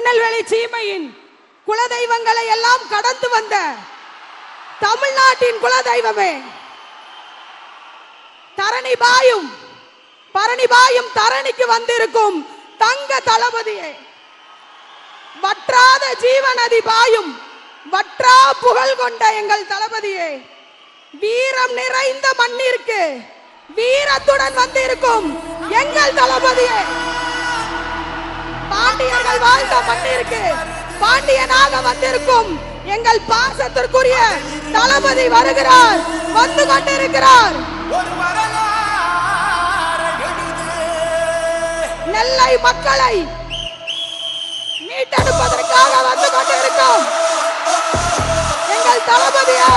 திருநெல்வேலி சீமையின் குலதெய்வங்களை எல்லாம் கடந்து வந்த தமிழ்நாட்டின் குலதெய்வமே, தரணி பாயும் தரணிக்கு வந்திருக்கும் தங்க தளபதியே, வற்றாத ஜீவநதி பாயும் வற்றா புகழ் கொண்ட எங்கள் தளபதியே, வீரம் நிறைந்த மண்ணிற்கு வீரத்துடன் வந்திருக்கும் எங்கள் தளபதியே, பாண்டியர்கள் வாழ்ந்த மண்ணிற்கு பாண்டியனாக வந்திருக்கும் எங்கள் பாசத்திற்குரிய தளபதி வருகிறார், வந்து கொண்டிருக்கிறார். நெல்லை மக்களை மீட்டெடுப்பதற்காக வந்து கொண்டிருக்கும் எங்கள் தளபதியை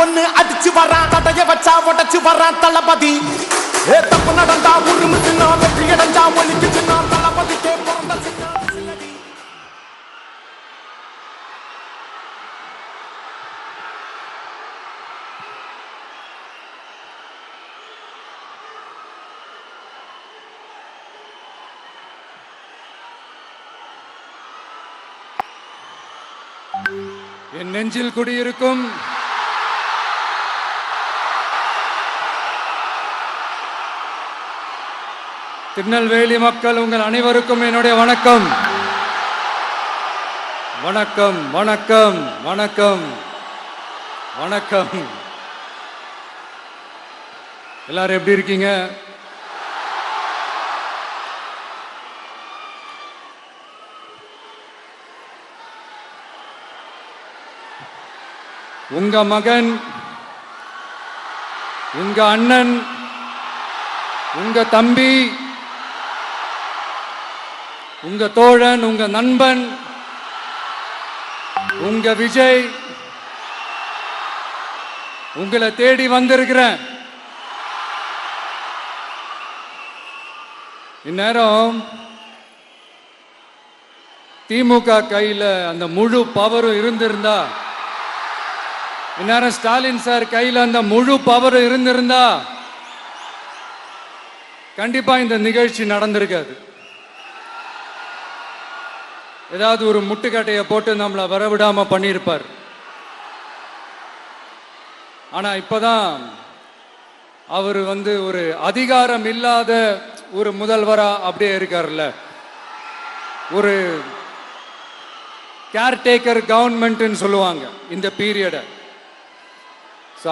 ஒன்னு அடிச்சு வரான், தடைய வச்சா உடச்சு வரான் தளபதி. தப்பு நடந்தா உருமுச்சுன்னா வெற்றி அடைஞ்சா ஒலிக்குச்சுன்னா தளபதிக்கே பிறந்த சின்னடி. என் நெஞ்சில் குடியிருக்கும் திருநெல்வேலி மக்கள் உங்கள் அனைவருக்கும் என்னுடைய வணக்கம். வணக்கம் வணக்கம் வணக்கம் வணக்கம். எல்லாரும் எப்படி இருக்கீங்க? உங்க மகன், உங்க அண்ணன், உங்க தம்பி, உங்க தோழன், உங்க நண்பன், உங்க விஜய் உங்களை தேடி வந்திருக்கிறேன். இந்நேரம் திமுக கையில அந்த முழு பவரும் இருந்திருந்தா, இந்நேரம் ஸ்டாலின் சார் கையில அந்த முழு பவரும் இருந்திருந்தா கண்டிப்பா இந்த நிகழ்ச்சி நடந்திருக்காது. ஏதாவது ஒரு முட்டுக்கட்டையை போட்டு நம்மளை வரவிடாம பண்ணியிருப்பார். ஆனா இப்பதான் அவர் ஒரு அதிகாரம் இல்லாத ஒரு முதல்வரா அப்படியே இருக்கார்ல, ஒரு கேர்டேக்கர் கவர்மெண்ட் சொல்லுவாங்க இந்த பீரியட.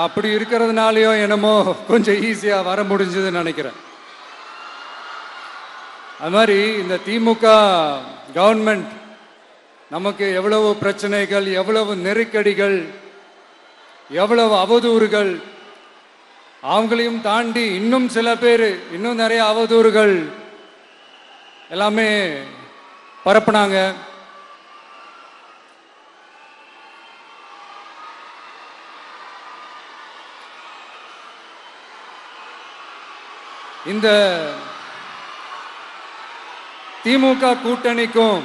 அப்படி இருக்கிறதுனாலயோ என்னமோ கொஞ்சம் ஈஸியா வர முடிஞ்சதுன்னு நினைக்கிறேன். அது மாதிரி இந்த திமுக கவர்மெண்ட் நமக்கு எவ்வளவு பிரச்சனைகள், எவ்வளவு நெருக்கடிகள், எவ்வளவு அவதூறுகள், அவங்களையும் தாண்டி இன்னும் சில பேர் இன்னும் நிறைய அவதூறுகள் எல்லாமே பரப்புனாங்க. இந்த திமுக கூட்டணிக்கும்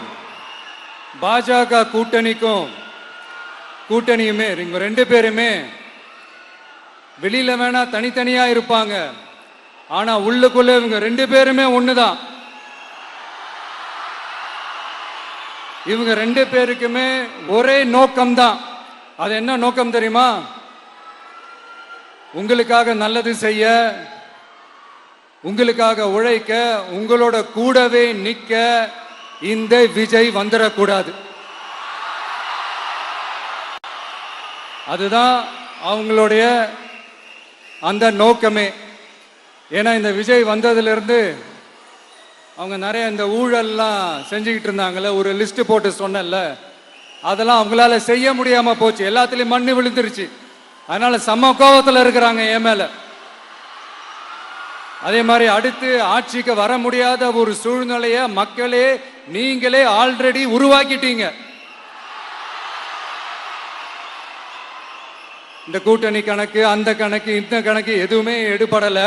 பாஜக கூட்டணியுமே இவங்க ரெண்டு பேருமே வெளியில வேணா தனித்தனியா இருப்பாங்க, ஆனா உள்ளுக்குள்ள இவங்க ரெண்டு பேருமே ஒண்ணுதான். இவங்க ரெண்டு பேருக்குமே ஒரே நோக்கம்தான். அது என்ன நோக்கம் தெரியுமா? உங்களுக்காக நல்லது செய்ய, உங்களுக்காக உழைக்க, உங்களோட கூடவே நிக்க இந்த விஜய் வந்துடக்கூடாது. அதுதான் அவங்களுடைய அந்த நோக்கமே. ஏன்னா இந்த விஜய் வந்ததிலிருந்து அவங்க நிறைய இந்த ஊழல்லாம் செஞ்சுக்கிட்டு இருந்தாங்கல்ல, ஒரு லிஸ்ட் போட்டு சொன்னல, அதெல்லாம் அவங்களால செய்ய முடியாம போச்சு. எல்லாத்துலயும் மண்ணு விழுந்துருச்சு. அதனால சம கோபத்தில் இருக்கிறாங்க என் மேல. அதே மாதிரி அடுத்து ஆட்சிக்கு வர முடியாத ஒரு சூழ்நிலைய மக்களே நீங்களே ஆல்ரெடி உருவாக்கிட்டீங்க. இந்த கூட்டணி கணக்கு, அந்த கணக்கு, இந்த கணக்கு எதுவுமே எடுபடல.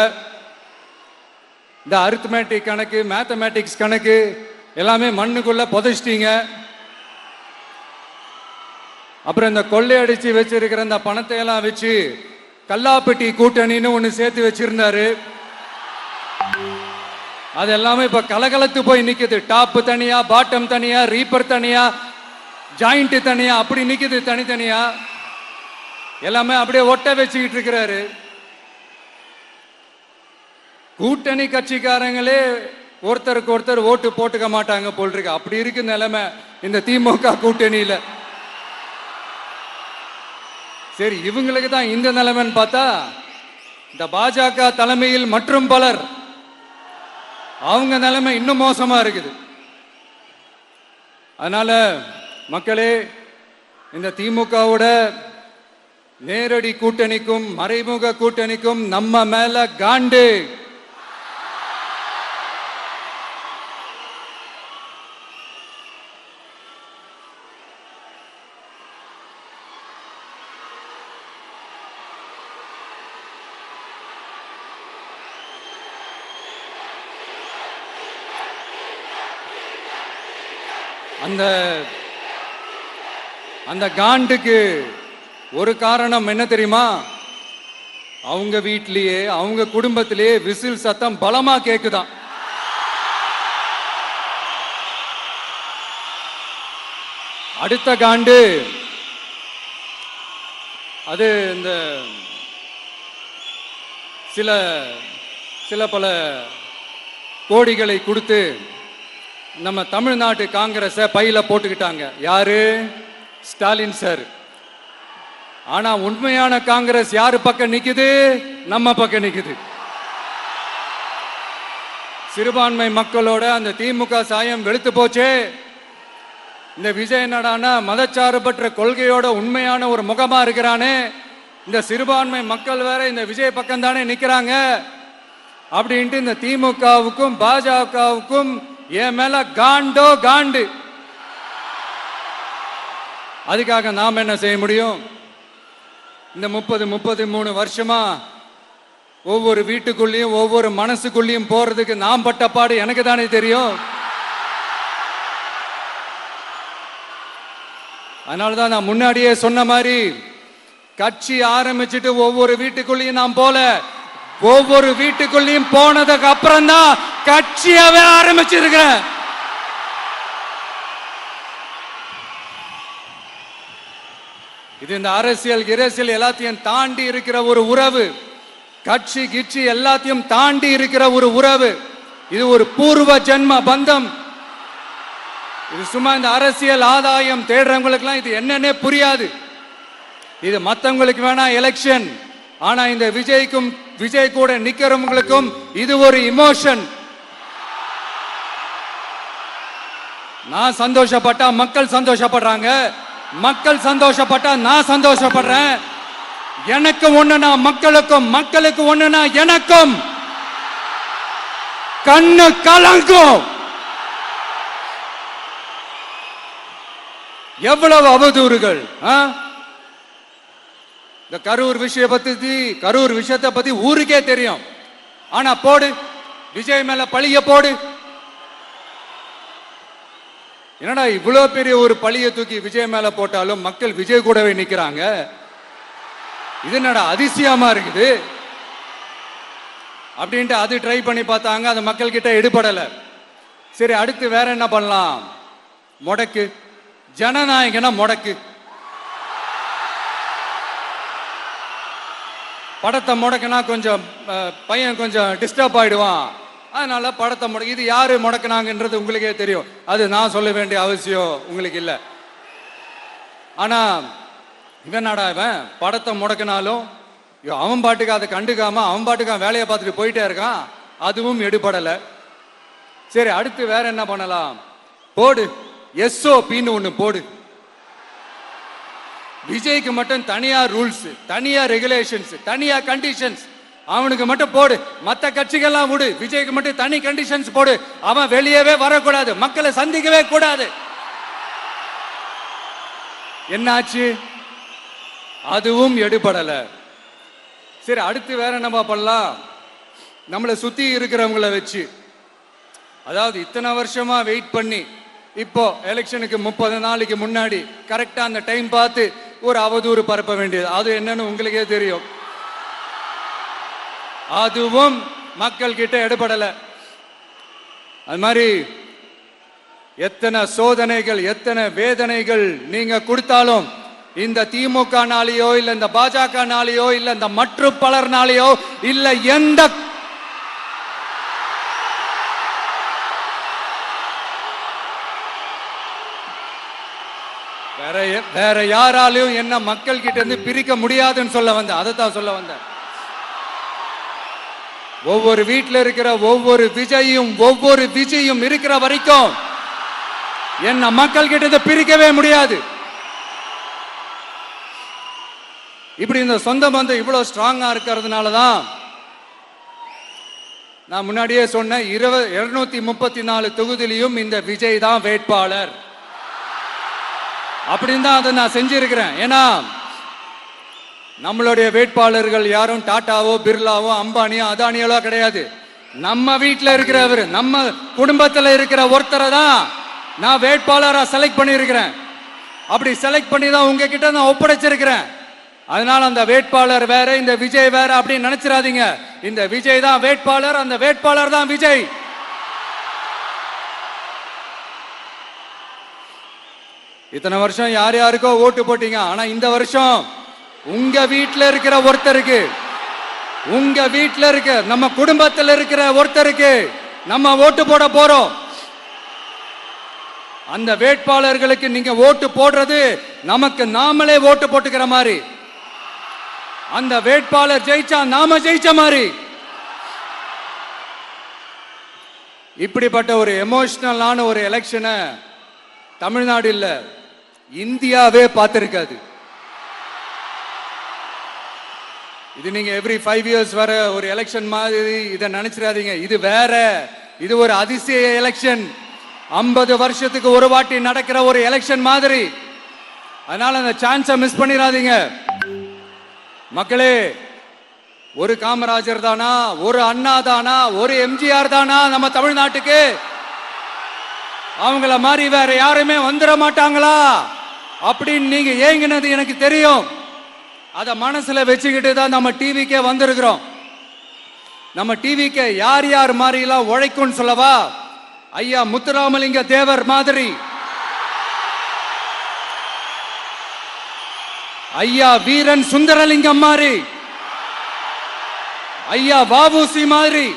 இந்த அரித்மேட்டிக் கணக்கு, மேத்தமேட்டிக்ஸ் கணக்கு எல்லாமே மண்ணுக்குள்ள புதைச்சிட்டீங்க. அப்புறம் இந்த கொள்ளையடிச்சு வச்சிருக்கிற இந்த பணத்தை எல்லாம் வச்சு கல்லாப்பட்டி கூட்டணின்னு ஒண்ணு சேர்த்து வச்சிருந்தாரு. அது எல்லாமே இப்ப கலகலத்து போய் நிக்குது. டாப் தனியா, பாட்டம் தனியா, ரீப்பர் தனியா, ஜாயிண்ட் தனியா, அப்படி நிக்குது தனித்தனியா. எல்லாமே அப்படியே ஒட்ட வச்சுக்கிட்டு இருக்கிறாரு. கூட்டணி கட்சிக்காரங்களே ஒருத்தருக்கு ஒருத்தர் ஓட்டு போட்டுக்க மாட்டாங்க போல் இருக்கு. அப்படி இருக்கு நிலைமை இந்த திமுக கூட்டணியில. சரி, இவங்களுக்கு தான் இந்த நிலைமைன்னு பார்த்தா இந்த பாஜக தலைமையில் மற்றும் பலர் அவங்க நிலைமை இன்னும் மோசமா இருக்குது. அதனால மக்களே, இந்த திமுகவோட நேரடி கூட்டணிக்கும் மறைமுக கூட்டணிக்கும் நம்ம மேல காண்டு. அந்த காண்டுக்கு ஒரு காரணம் என்ன தெரியுமா? அவங்க வீட்லயே, அவங்க குடும்பத்திலேயே விசில் சத்தம் பலமா கேக்குதான். அடுத்த காண்டு அது இந்த சில பல கோடிகளை கொடுத்து நம்ம தமிழ்நாட்டு காங்கிரஸை பையில போட்டுக்கிட்டாங்க. யாரு? ஸ்டாலின் சார். ஆனா உண்மையான காங்கிரஸ் யாரு பக்கம் நிக்குது? நம்ம பக்கம் நிக்குது. சிறுபான்மை மக்களோட அந்த திமுக சாயம் வெளுத்து போச்சே. இந்த விஜய் என்னடானா மதச்சார்பற்ற கொள்கையோட உண்மையான ஒரு முகமா இருக்கிறானே. இந்த சிறுபான்மை மக்கள் வேற இந்த விஜய் பக்கம் தானே நிக்கிறாங்க அப்படின்ட்டு இந்த திமுகவுக்கும் பாஜகவுக்கும் என் மேல காண்டோ காண்டு. அதுக்காக நாம் என்ன செய்ய முடியும்? இந்த 33 வருஷமா ஒவ்வொரு வீட்டுக்குள்ளேயும் ஒவ்வொரு மனசுக்குள்ளேயும் போறதுக்கு நாம் பட்ட பாடு எனக்கு தானே தெரியும். அதனாலதான் நான் முன்னாடியே சொன்ன மாதிரி கட்சி ஆரம்பிச்சுட்டு ஒவ்வொரு வீட்டுக்குள்ளேயும் நான் போல, ஒவ்வொரு வீட்டுக்குள்ளேயும் போனதுக்கு அப்புறம் தான் கட்சியாவே ஆரம்பிச்சிருக்கிறேன். இது இந்த அரசியல் எல்லாத்தையும் தாண்டி இருக்கிற ஒரு உறவு. கட்சி கிட்சி எல்லாத்தையும் தாண்டி இருக்கிற ஒரு உறவு. இது ஒரு பூர்வ ஜென்ம பந்தம். இது சும்மா இந்த அரசியல் ஆதாயம் தேடுறவங்களுக்குலாம் இது என்னன்னே புரியாது. இது மற்றவங்களுக்கு வேணா எலெக்ஷன். ஆனா இந்த விஜய் கூட நிக்கிறவங்களுக்கும் இது ஒரு இமோஷன். நான் சந்தோஷப்பட்டா மக்கள் சந்தோஷப்படுறாங்க, மக்கள் சந்தோஷப்பட்டா நான் சந்தோஷப்படுறேன். எனக்கு ஒண்ணுனா மக்களுக்கும், மக்களுக்கு ஒண்ணுனா எனக்கும். கண்ணு கலங்கும். எவ்வளவு அவதூறுகள்! இந்த கரூர் விஷயத்தை பத்தி ஊருக்கே தெரியும். ஆனா போடு, விஜய் மேல பழிய போடு. என்னடா இவ்வளவு பெரிய ஒரு பழிய தூக்கி விஜய் மேல போட்டாலும் மக்கள் விஜய் கூடவே நிக்கிறாங்க. இது என்னடா அதிசயமா இருக்குது அப்படின்ட்டு அது ட்ரை பண்ணி பார்த்தாங்க. அது மக்கள் கிட்ட எடுபடல. சரி, அடுத்து வேற என்ன பண்ணலாம்? முடக்கு. ஜனநாயகனா முடக்கு. படத்தை முடக்குனா கொஞ்சம் பையன் கொஞ்சம் டிஸ்டர்ப் ஆயிடுவான். அதனால படத்தை முடக்கு. இது யாரு முடக்குனாங்கன்றது உங்களுக்கே தெரியும். அது நான் சொல்ல வேண்டிய அவசியம் உங்களுக்கு இல்லை. ஆனா இவன் படத்தை முடக்கினாலும் அவன் பாட்டுக்கு அதை கண்டுக்காம அவன் பாட்டுக்கு வேலையை பார்த்துட்டு போயிட்டே இருக்கான். அதுவும் எடுபடல. சரி, அடுத்து வேற என்ன பண்ணலாம்? போடு, SOPன்னு ஒண்ணு போடு. விஜய்க்கு மட்டும் தனியா ரூல்ஸ், தனியா ரெகுலேஷன்ஸ், தனியா கண்டிஷன்ஸ். அவனுக்கு மட்டும் போடு, மத்த கட்சிகள்லாம் விடு, விஜய்க்கு மட்டும் தனி கண்டிஷன்ஸ் போடு, அவன் வெளியவே வரக்கூடாது, மக்களை சந்திக்கவே கூடாது. என்னாச்சு? அதுவும் எடுபடல. சரி, அடுத்து வேற என்ன பண்ணலாம்? நம்மளை சுத்தி இருக்கிறவங்களை வச்சு, அதாவது இத்தனை வருஷமா வெயிட் பண்ணி இப்போ எலெக்ஷனுக்கு 30 நாளைக்கு முன்னாடி கரெக்டா அந்த டைம் பார்த்து ஒரு அவதூறு பரப்ப வேண்டியது, அது என்னன்னு உங்களுக்கே தெரியும். அதுவும் மக்கள் கிட்ட எடுபடல. அது மாதிரி எத்தனை சோதனைகள், எத்தனை வேதனைகள் நீங்க கொடுத்தாலும் இந்த திமுக நாளையோ இல்ல இந்த பாஜக நாளையோ இல்ல இந்த மற்றும் பலர் நாளையோ இல்ல எந்த வேற யாராலையும் என்ன மக்கள் கிட்ட இருந்து பிரிக்க முடியாதுன்னு சொல்ல வந்தேன். அதைத்தான் சொல்ல வந்தேன். ஒவ்வொரு வீட்டில் இருக்கிற ஒவ்வொரு விஜயும் இருக்கிற வரைக்கும் என்ன மக்கள் கிட்ட இருந்து பிரிக்கவே முடியாது. இப்படி இந்த சொந்த பந்தம் இவ்வளவு ஸ்ட்ராங்கா இருக்கிறதுனாலதான் நான் முன்னாடியே சொன்ன 234 தொகுதியிலையும் இந்த விஜய் தான் வேட்பாளர் அப்படின்னு தான் அதை நான் செஞ்சிருக்கிறேன். ஏன்னா நம்மளுடைய வேட்பாளர்கள் யாரும் டாட்டாவோ பிர்லாவோ அம்பானியோ அதானியோ கிடையாது. நம்ம வீட்டில் இருக்கிறவர், நம்ம குடும்பத்தில் இருக்கிற ஒருத்தரை தான் நான் வேட்பாளரா செலக்ட் பண்ணியிருக்கிறேன். அப்படி செலக்ட் பண்ணி தான் உங்ககிட்ட நான் ஒப்படைச்சிருக்கிறேன். அதனால அந்த வேட்பாளர் வேற, இந்த விஜய் வேற அப்படின்னு நினைச்சிடாதீங்க. இந்த விஜய் தான் வேட்பாளர், அந்த வேட்பாளர் தான் விஜய். இத்தனை வருஷம் யார் யாருக்கோ ஓட்டு போட்டீங்க. ஆனா இந்த வருஷம் உங்க வீட்டில் இருக்கிற ஒருத்தருக்கு, உங்க வீட்டில் இருக்க நம்ம குடும்பத்தில் இருக்கிற ஒருத்தருக்கு நம்ம ஓட்டு போட போறோம். அந்த வேட்பாளர்களுக்கு நீங்க ஓட்டு போடுறது நமக்கு நாமளே ஓட்டு போட்டுக்கிற மாதிரி, அந்த வேட்பாளர் ஜெயிச்சா நாம ஜெயிச்ச மாதிரி. இப்படிப்பட்ட ஒரு எமோஷனலான ஒரு எலெக்ஷனை தமிழ்நாடு இல்ல, இந்தியாவே பார்த்திருக்காது. இது நீங்க எவ்ரி 5 years வர ஒரு எலெக்ஷன் மாதிரி இதை நினைச்சிடாதீங்க. இது வேற, இது ஒரு அதிசய எலெக்ஷன். 50 வருஷத்துக்கு ஒரு வாட்டி நடக்கிற ஒரு எலெக்ஷன் மாதிரி. அதனால அந்த சான்ஸை மிஸ் பண்ணிடாதீங்க மக்களே. ஒரு காமராஜர் தானா, ஒரு அண்ணா தானா, ஒரு எம்ஜிஆர் தானா நம்ம தமிழ்நாட்டுக்கு? அவங்கள மாதிரி வேற யாருமே வந்துட மாட்டாங்களா அப்படின்னு நீங்க ஏங்கினது எனக்கு தெரியும். அத மனசுல வச்சுக்கிட்டு தான் நம்ம டிவிக்கே வந்திருக்கிறோம். நம்ம டிவிக்கு யார் யார் மாதிரி எல்லாம் உழைக்கும் சொல்லவா? ஐயா முத்துராமலிங்க தேவர் மாதிரி, ஐயா வீரன் சுந்தரலிங்கம் மாதிரி, ஐயா வாபுசி மாதிரி,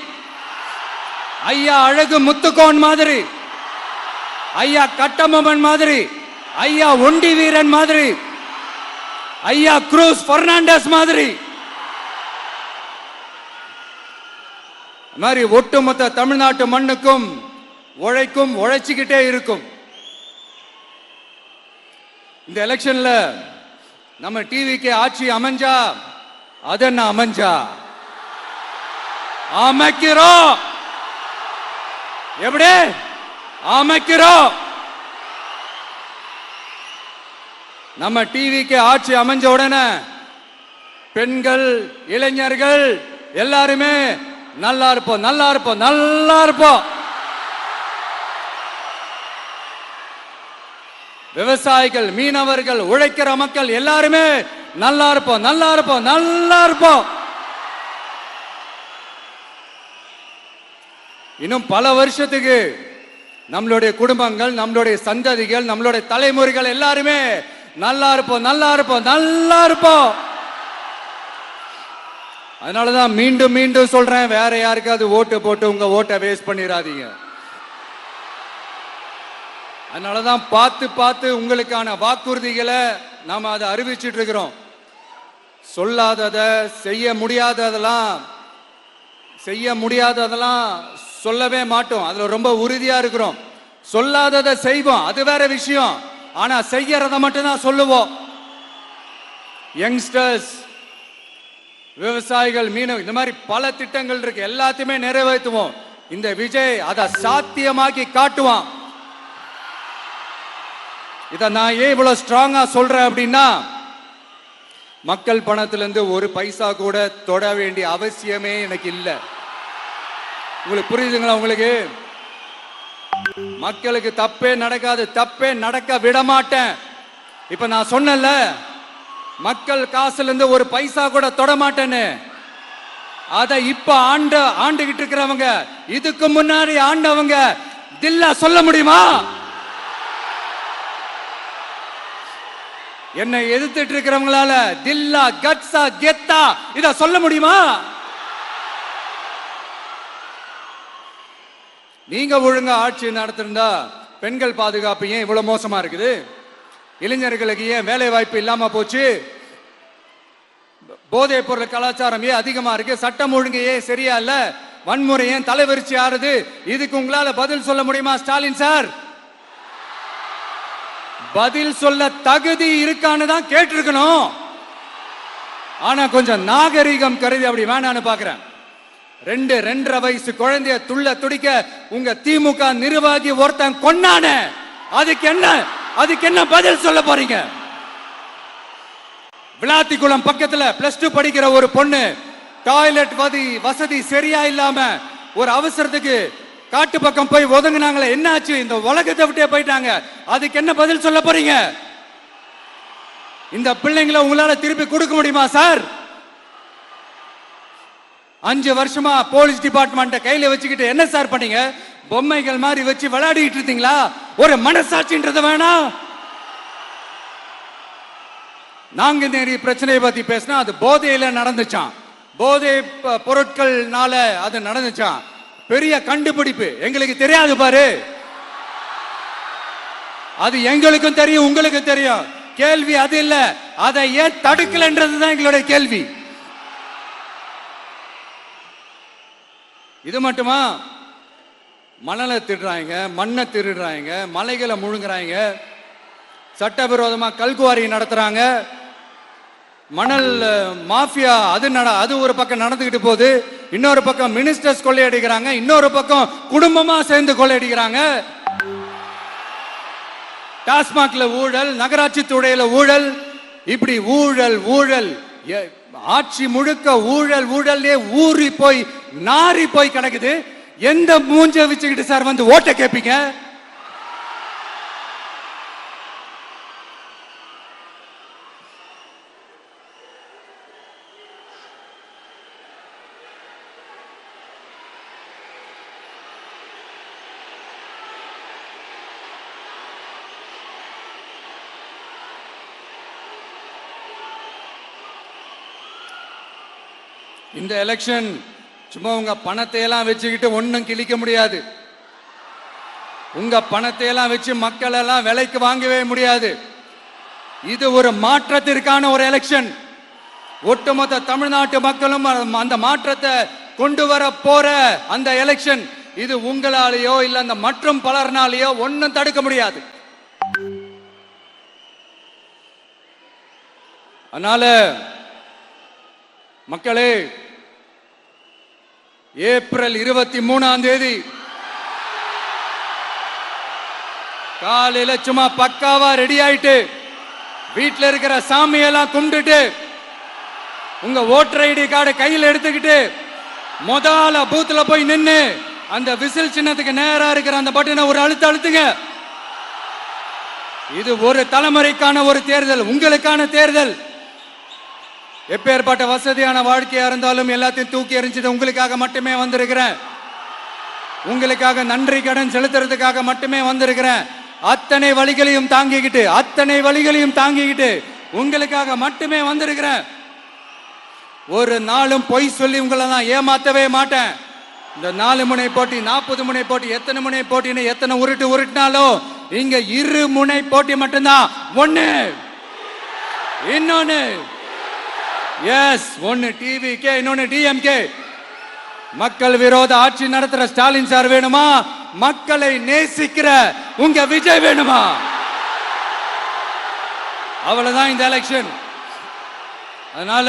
ஐயா அழகு முத்துக்கோன் மாதிரி, ஐயா கட்டமன் மாதிரி, ஐயா ஒண்டி வீரன் மாதிரி, ஐயா குரூஸ் பெர்னாண்டஸ் மாதிரி, மாதிரி ஒட்டுமொத்த தமிழ்நாட்டு மண்ணுக்கும் உழைக்கும், உழைச்சிக்கிட்டே இருக்கும். இந்த எலெக்ஷன்ல நம்ம டிவிக்கு ஆட்சி அமைஞ்சா அது என்ன அமைஞ்சா அமைக்கிறோம். எப்படி அமைக்கிறோம்? நம்ம டிவிக்கு ஆட்சி அமைஞ்ச உடனே பெண்கள், இளைஞர்கள் எல்லாருமே நல்லா இருப்போம், நல்லா இருப்போம், நல்லா இருப்போம். விவசாயிகள், மீனவர்கள், உழைக்கிற மக்கள் எல்லாருமே நல்லா இருப்போம், நல்லா இருப்போம், நல்லா இருப்போம். இன்னும் பல வருஷத்துக்கு நம்மளுடைய குடும்பங்கள், நம்மளுடைய சந்ததிகள், நம்மளுடைய தலைமுறைகள் எல்லாருமே நல்லா இருப்போம், நல்லா இருப்போம், நல்லா இருப்போம். அதனாலதான் மீண்டும் மீண்டும் சொல்றேன், வேற யாருக்காவது ஓட்டு போட்டு உங்க ஓட்டை வேஸ்ட் பண்ணிடாதீங்க. அதனாலதான் பார்த்து பார்த்து உங்களுக்கான வாக்குறுதிகளை நாம அதை அறிவிச்சிட்டு இருக்கிறோம். சொல்லாதத, செய்ய முடியாததெல்லாம் சொல்லவே மாட்டோம். அதுல ரொம்ப உறுதியா இருக்கிறோம். சொல்லாததை செய்வோம், அது வேற விஷயம். ஆனா செய்யறத மட்டும் தான் சொல்லுவோம். யங்ஸ்டர்ஸ், விவசாயிகள், மீனவ, இந்த மாதிரி பல திட்டங்கள் இருக்கு. எல்லாத்தையுமே நிறைவேற்றுவோம். இந்த விஜய் அதை சாத்தியமாக்கி காட்டுவான். இத நான் ஏன் இவ்வளவு ஸ்ட்ராங்கா சொல்றேன் அப்படின்னா, மக்கள் பணத்திலிருந்து ஒரு பைசா கூட தொட வேண்டிய அவசியமே எனக்கு இல்லை. உங்களுக்கு புரியுதுங்களா? உங்களுக்கு மக்களுக்கு தப்பே நடக்காது, தப்பே நடக்க விட மாட்டேன். இப்ப நான் சொன்னல, மக்கள் காசுல இருந்து ஒரு பைசா கூட தொட மாட்டேன்னு. அத இப்ப ஆண்டுகிட்டு இருக்கிறவங்க, இதுக்கு முன்னாடி ஆண்டவங்க தில்லா சொல்ல முடியுமா? என்னை எதிர்த்துட்டு இருக்கிறவங்களால தில்லா, கட்ஸா, கெத்தா இத சொல்ல முடியுமா? நீங்க ஒழுங்கா ஆட்சி நடத்திருந்தா பெண்கள் பாதுகாப்பு ஏன் இவ்வளவு மோசமா இருக்குது? இளைஞர்களுக்கு ஏன் வேலை வாய்ப்பு இல்லாம போச்சு? போதைப் பொருள் கலாச்சாரம் ஏன் அதிகமா இருக்கு? சட்டம் ஒழுங்கு ஏன் சரியா இல்ல? வன்முறை ஏன் தலைவரிச்சு ஆறுது? இதுக்கு உங்களால பதில் சொல்ல முடியுமா ஸ்டாலின் சார்? பதில் சொல்ல தகுதி இருக்கான்னு தான் கேட்டிருக்கணும். ஆனா கொஞ்சம் நாகரிகம் கருதி அப்படி வேணான்னு பாக்குறேன். 2-2.5 வயசு குழந்தைய துள்ள துடிக்க உங்க திமுக நிர்வாகி ஒருத்தன் கொன்னானே, அதுக்கு என்ன பதில் சொல்ல போறீங்க? விளாத்திக்குளம் பக்கத்துல +2 படிக்கிற ஒரு பொண்ணு டாய்லெட் வசதி சரியா இல்லாம ஒரு அவசரத்துக்கு காட்டு பக்கம் போய் ஒதுங்கினாங்களே, என்னாச்சு? இந்த உலகத்தை விட்டே போயிட்டாங்க. அதுக்கு என்ன பதில் சொல்ல போறீங்க? இந்த பிள்ளைங்களை உங்களால திருப்பி கொடுக்க முடியுமா சார்? 5 வருஷமா போலீஸ் டிபார்ட்மெண்ட்டை கையில வச்சுக்கிட்டு என்ன சார் பண்ணீங்க? பொம்மைகள் மாதிரி வச்சு விளையாடிட்டு இருந்தீங்களா? ஒரு மனசாட்சின்றது வேணாம். நாங்குநேரி பிரச்சனையை பத்தி பேசினா அது போதையில நடந்துச்சான், போதை பொருட்கள்னால அது நடந்துச்சான். பெரிய கண்டுபிடிப்பு எங்களுக்கு தெரியாது பாரு. அது எங்களுக்கும் தெரியும், உங்களுக்கு தெரியும். கேள்வி அது இல்ல, அதை ஏன் தடுக்கலன்றதுதான் எங்களுடைய கேள்வி. இது மட்டுமா? மணலை திருடுறாங்க, மண்ணை திருடுறாங்க, மலைகளை முழுங்குறாங்க, சட்டவிரோதமா கல்குவாரி நடத்துறாங்க, மணல் மாஃபியா அது ஒரு பக்கம் நடந்துகிட்டு போகுது. இன்னொரு பக்கம் மினிஸ்டர்ஸ் கொள்ளையடிக்கிறாங்க, இன்னொரு பக்கம் குடும்பமா சேர்ந்து கொள்ளையடிக்கிறாங்க. டாஸ்மாக்ல ஊழல், நகராட்சி துறையில ஊழல், இப்படி ஊழல் ஊழல், ஆட்சி முழுக்க ஊழல் ஊழல்லே ஊறி போய் நாரி போய் கிடக்குது. எந்த மூஞ்ச வச்சுக்கிட்டு சார் வந்து ஓட்ட கேட்பீங்க? இந்த எலெக்ஷன் சும்மா உங்க பணத்தை எல்லாம் வச்சுக்கிட்டு ஒன்னும் கிழிக்க முடியாது. உங்க பணத்தை எல்லாம் வச்சு மக்கள் எல்லாம் விலைக்கு வாங்கவே முடியாது. இது ஒரு மாற்றத்திற்கான ஒரு எலெக்ஷன். ஒட்டுமொத்த தமிழ்நாட்டு மக்களும் அந்த மாற்றத்தை கொண்டு வர போற அந்த எலெக்ஷன். இது உங்களாலேயோ இல்ல அந்த மற்றும் பலர்னாலேயோ ஒன்னும் தடுக்க முடியாது. அதனால மக்களே, ஏப்ரல் 23ஆம் தேதி காலையில சும்மா பக்காவா ரெடி ஆயிட்டு வீட்டில் இருக்கிற சாமியெல்லாம் கும்பிட்டுட்டு உங்க ஓட்டர் ஐடி கார்டு கையில் எடுத்துக்கிட்டு முதல்ல பூத்துல போய் நின்னு அந்த விசில் சின்னத்துக்கு நேரா இருக்கிற அந்த பட்டனை ஒரு அழுத்துங்க. இது ஒரு தலைமுறைக்கான ஒரு தேர்தல், உங்களுக்கான தேர்தல். எப்பேற்பட்ட வசதியான வாழ்க்கையா இருந்தாலும் எல்லாத்தையும் தூக்கி எறிஞ்சது உங்களுக்காக மட்டுமே வந்திருக்கிறேன். உங்களுக்காக நன்றி கடன் செலுத்துறதுக்காக மட்டுமே வந்திருக்கிறேன். அத்தனை வழிகளையும் தாங்கிக்கிட்டு உங்களுக்காக மட்டுமே வந்திருக்கிறேன். ஒரு நாளும் பொய் சொல்லி உங்களை நான் ஏமாத்தவே மாட்டேன். இந்த 4 முனை போட்டி, 40 முனை போட்டி, எத்தனை முனை போட்டின்னு எத்தனை உருட்டினாலும் இங்க 2 முனை போட்டி மட்டும்தான். ஒன்னு, இன்னொன்னு ஒன்னு டிவிகே, இன்னொன்னு டிஎம்கே. மக்கள் விரோத ஆட்சி நடத்துற ஸ்டாலின் சார் வேணுமா? மக்களை நேசிக்கிற உங்க விஜய் வேணுமா? அவ்வளவுதான் இந்த எலெக்ஷன். அதனால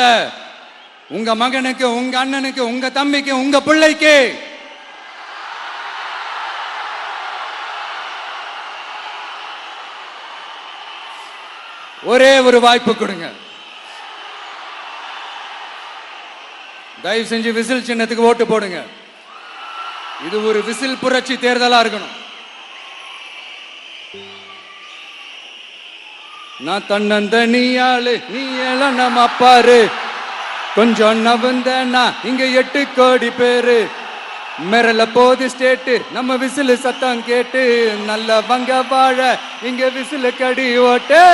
உங்க மகனுக்கு, உங்க அண்ணனுக்கு, உங்க தம்பிக்கு, உங்க பிள்ளைக்கு ஒரே ஒரு வாய்ப்பு கொடுங்க. தயவு செஞ்சு விசில் சின்னத்துக்கு ஓட்டு போடுங்க. இது ஒரு விசில் புரட்சி தேர்தலா இருக்கணும். நான் தன்னந்தனியாளு, நீ எல்லாம் நம்ம பாரு, கொஞ்சம் நவந்தனா இங்க 8 கோடி பேரு, மிரல போது ஸ்டேட்டு நம்ம விசில் சத்தம் கேட்டு, நல்லவங்க வாழ இங்க விசில் கடி ஓட்டே,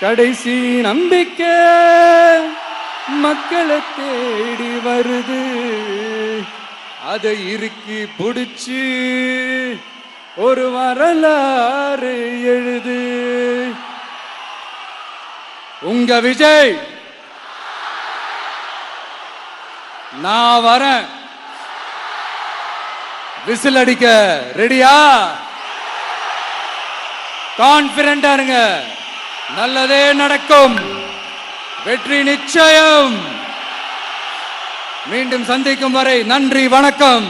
கடைசி நம்பிக்கை மக்களை தேடி வருது, அதை இறுக்கி புடிச்சு ஒரு வரலாறு எழுது. உங்க விஜய், நான் வரேன். விசில் அடிக்க ரெடியா? கான்பிடண்டா இருங்க, நல்லதே நடக்கும், வெற்றி நிச்சயம். மீண்டும் சந்திக்கும் வரை நன்றி, வணக்கம்.